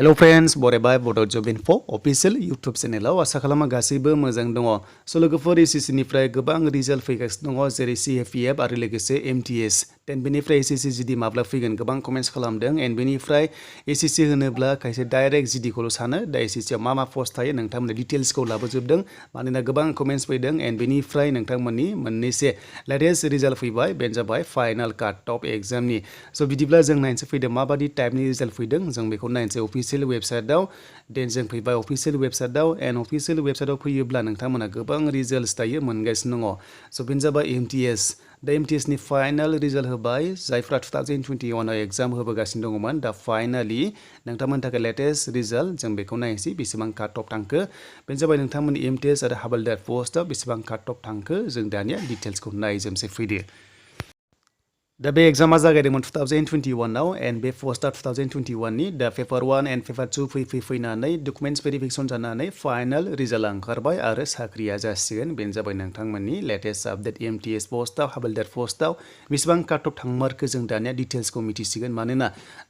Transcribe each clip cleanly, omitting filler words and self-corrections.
Hello friends, बरायबाय Bodo Job Info official YouTube channel आसा खालामा गासैबो मोजां दङ। लोगोफोर SSC निफ्राय गोबां रिजाल्ट फैगासिनो दङ जेरै CFEF आरो लोगोसे MTS। बेनिफ्राय SSC जिदि माब्ला फैगोन गोबां कमेन्ट्स खालामदों एन्ड बेनिफ्राय SSC होनोब्ला खायसे डाइरेक्ट जिडिखौल' सानो दा SSC आव मा पोस्ट थायो नोंथांमोननि डिटेल्सखौ लाबोजोबदों मानोना गोबां कमेन्ट्स फैदों एन्ड बेनिफ्राय नोंथांमोननि मोननैसे लेटेस्ट रिजाल्ट फैबाय बेनो जाबाय फाइनाल काट अफ एग्जामनि। बिदिब्ला जों नायनोसै फैदों माबादि टाइपनि रिजाल्ट फैदों जों बेखौ नायनोसै अफिसियेल वेबसाइटआव देन जों फैबाय अफिसियेल वेबसाइटआव एन्ड अफिसियेल वेबसाइटआव फैयोब्ला नोंथांमोना गोबां रिजाल्ट्स दायो मोनगासिनो दङ। बेनो जाबाय MTS दा MTS नि फाइनाल रिजाल्ट होबाय जायफ्रा 2021 आव एग्जाम होबोगासिनो दङमोन दा फाइनालि नोंथांमोननि थाखाय लेटेस्ट रिजाल्ट जों बेखौ नायनोसै बेसेबां काट अफ थांखो बेनो जाबाय नोंथांमोननि MTS आरो हावलदार पोस्टआव बेसेबां काट अफ थांखो जों दानिया डिटेल्सखौ नायजोबसै फैदो। दा बे एग्जामा जागायदोंमोन 2021 आव एन्ड बे पोस्टआ 2021 नि दा पेपार 1 एन्ड पेपार 2 फैनानै डकुमेन्ट्स भेरिफिकेसन जानानै फाइनाल रिजाल्ट ओंखारबाय आरो साख्रिया जासिगोन बेनो जाबाय नोंथांमोननि लेटेस्ट आपडेट MTS पोस्टआव हावलदार पोस्टआव बेसेबां काट अफ थांमारखो जों दानिया डिटेल्सखौ मिथिसिगोन मानोना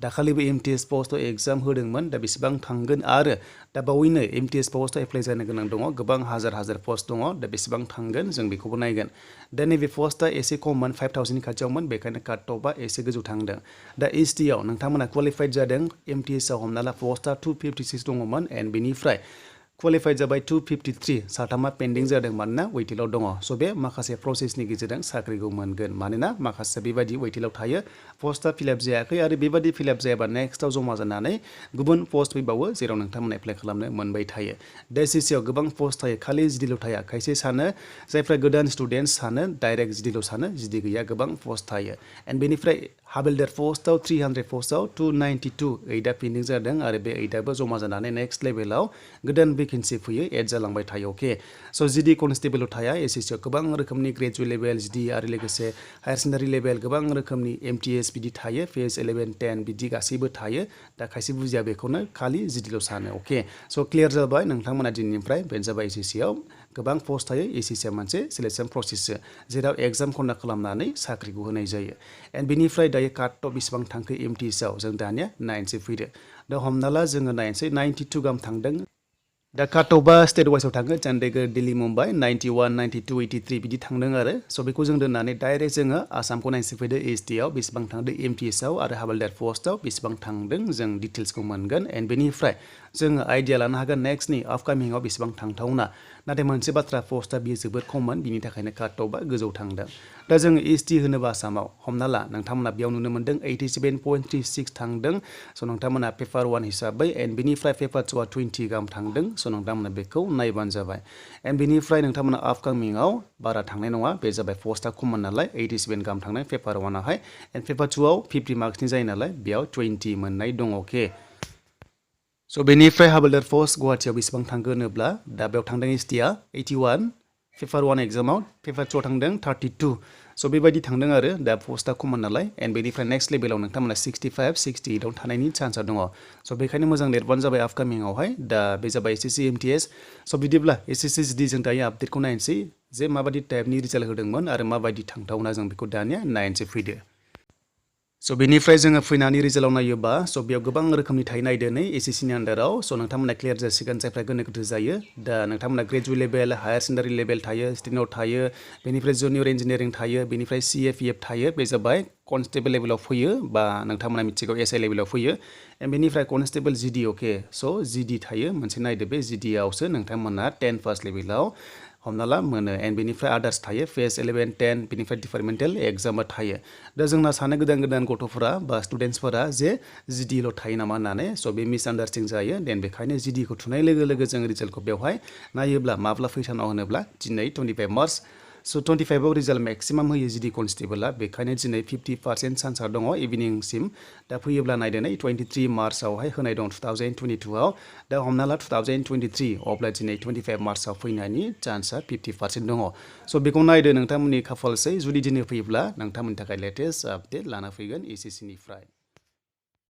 दाखालिबो MTS पोस्टआव एग्जाम होदोंमोन दा बेसेबां थांगोन आरो दा बावैनो MTS पोस्टआव एप्लाइ जानो गोनां दङ गोबां हाजार पोस्ट दङ दा बेसेबां थांगोन जों बेखौबो नायगोन। दा नैबे पोस्टआ एसे खममोन 5000 नि खाथियावमोन बेखायनो काट अफआ एसे गोजौ थांदों। दा ST आव नोंथांमोना क्वालिफाइड जादों MTS आव हमना ला पोस्टआ 256 दङमोन एन्ड बेनिफ्राय क्वालिफाइड जाबाय 253 साथामा पेन्डिं जादों मानोना वेटिलाव दङ। बे माखासे प्रसेसनि गेजेरजों साख्रिखौ मोनगोन मानोना माखासे बेबायदि वेटिलाव थायो पोस्टआ फिलआप जायाखै आरो बेबायदि फिलआप जायाबा नेक्स्टआव जमा जानानै गुबुन पोस्ट फैबावो जेराव नोंथांमोना एप्लाइ खालामनो मोनबाय थायो। दा SSC आव गोबां पोस्ट थायो खालि जिडिल' थाया खायसे सानो जायफ्रा गोदान स्टुडेन्टस सानो डाइरेक्ट जिडिल' सानो जिडि गैया गोबां पोस्ट थायो एन्ड बेनिफ्राय हावलदार पोस्टआव 300 पोस्टआव 292 8आ पेन्डिं जादों आरो बे 8आबो जमा जानानै नेक्स्ट लेभेलाव गोदान भेकेन्सि फैयो एड जालांबाय थायो। अके जिडि कनस्टेबल थाया SSC आव गोबां रोखोमनि ग्रेजुवेट लेभेल जिडि आरो लोगोसे हायार सेकेन्डारि लेभेल गोबां रोखोमनि MTS बिदि थायो फेज 11 10 बिदि गासैबो थायो दा खायसे बुजिया बेखौनो खालि जिडिल' सानो। अके क्लियार जाबाय नोंथांमोना दिनैनिफ्राय बेनो जाबाय SSC आव गोबां पोस्ट थायो SSC आ मोनसे सिलेक्शन प्रसेससो जेराव एग्जाम कन्डाक्ट खालामनानै साख्रिखौ होनाय जायो एन्ड बेनिफ्राय दायो काट अफ बेसेबां थांखो MTS आव जों दानिया नायनोसै फैदो। दा हमना ला जोङो नायनोसै 92 गाहाम थांदों दा काट अफआ स्टेट वाइसआव थाङो चन्डीगढ़ दिल्ली मुम्बाइ 91 92 83 बिदि थांदों आरो बेखौ जों दोननानै डाइरेक्ट जोङो आसामखौ नायनोसै फैदो ST आव बेसेबां थांदों MTS आव आरो हावलदार पोस्टआव बेसेबां थांदों जों डिटेल्सखौ मोनगोन एन्ड बेनिफ्राय जोङो आइडिया लानो हागोन नेक्स्टनि आपकामिंआव बेसेबां थांथावना नाथाय मोनसे बाथ्रा पोस्टआ बियो जोबोद खममोन बिनि थाखायनो काट अफआ गोजौ थांदों। दा जोङो ST होनोबा आसामाव हमना ला नोंथांमोना बेयाव नुनो मोनदों 87.36 थांदों नोंथांमोना पेपार 1 हिसाबै एन्ड बेनिफ्राय पेपार 2 आ 20 गाहाम थांदों नोंथांमोना बेखौ नायबानो जाबाय एन्ड बेनिफ्राय नोंथांमोना आपकामिंआव बारा थांनाय नङा बे जाबाय पोस्टआ खममोन नालाय 87 गाहाम थांनाय पेपार 1 आवहाय एन्ड पेपार 2 आव 50 मार्क्सनि जायो नालाय बेयाव 20 मोननाय दङ। अके बेनिफ्राय हावलदार पोस्ट गुवाहाटीआव बेसेबां थांगोन होनोब्ला दा बेयाव थांदों ST आ 81 पेपार 1 एग्जामाव पेपार 2 आव थांदों 32 बेबायदि थांदों आरो दा पोस्टआ खममोन नालाय एन्ड बेनिफ्राय नेक्स्ट लेभेलाव नोंथांमोना 65 68 आव थानायनि चान्सआ दङ बेखायनो मोजां लिरबानो जाबाय आपकामिंआवहाय दा बे जाबाय SSC MTS बिदिब्ला SSC जिडि जों दायो आपडेटखौ नायनोसै जे माबायदि टाइपनि रिजाल्ट होदोंमोन आरो माबायदि थांथावना जों बेखौ दानिया नायनोसै फैदो। बेनिफ्राय जोङो फैनानै रिजाल्टआव नायोबा बेयाव गोबां रोखोमनि थायो नायदो नै SSC नि आन्डाराव नोंथांमोना क्लियार जासिगोन जायफ्रा गोनो गोथो जायो दा नोंथांमोना graduate level higher secondary level थायो स्टेनर थायो बेनिफ्राय जुनियर इन्जिनियारिं थायो बेनिफ्राय CFEF थायो बे जाबाय कनस्टेबल लेभेलाव फैयो बा नोंथांमोना मिथिगौ SI लेभेलाव फैयो एन्ड बेनिफ्राय कनस्टेबल जिडि। अके जिडि थायो मोनसे नायदो बे जिडि आवसो नोंथांमोना 10 पास लेभेलाव हमना ला मोनो एन्ड बेनिफ्राय आदार्स थायो फेज 11 10 बेनिफ्राय डिपार्टमेन्टेल एग्जामबो थायो। दा जोंना सानो गोदान गथ'फोरा बा स्टुडेन्टसफोरा जे जिडिल' थायो नामा होननानै बे मिसआन्डारस्टेन्डिं जायो देन बेखायनो जिडिखौ थुनाय लोगो लोगो जों रिजाल्टखौ बेवहाय नायोब्ला माब्ला फैसानाव होनोब्ला दिनै 25 मार्च 25 आव रिजाल्ट मेक्सिमाम होयो जिडि कनस्टेबलआ बेखायनो दिनै 50% चान्सआ दङ इभिनिंसिम दा फैयोब्ला नायदो नै 23 मार्चआवहाय होनाय दं 2022 आव दा हमना ला 2023 अब्ला दिनै 25 मार्चआव फैनायनि चान्सआ 50% दङ बेखौ नायदो नोंथांमोननि खाफालसै जुदि दिनै फैयोब्ला नोंथांमोननि थाखाय लेटेस्ट आपडेट लाना फैगोन SSC निफ्राय।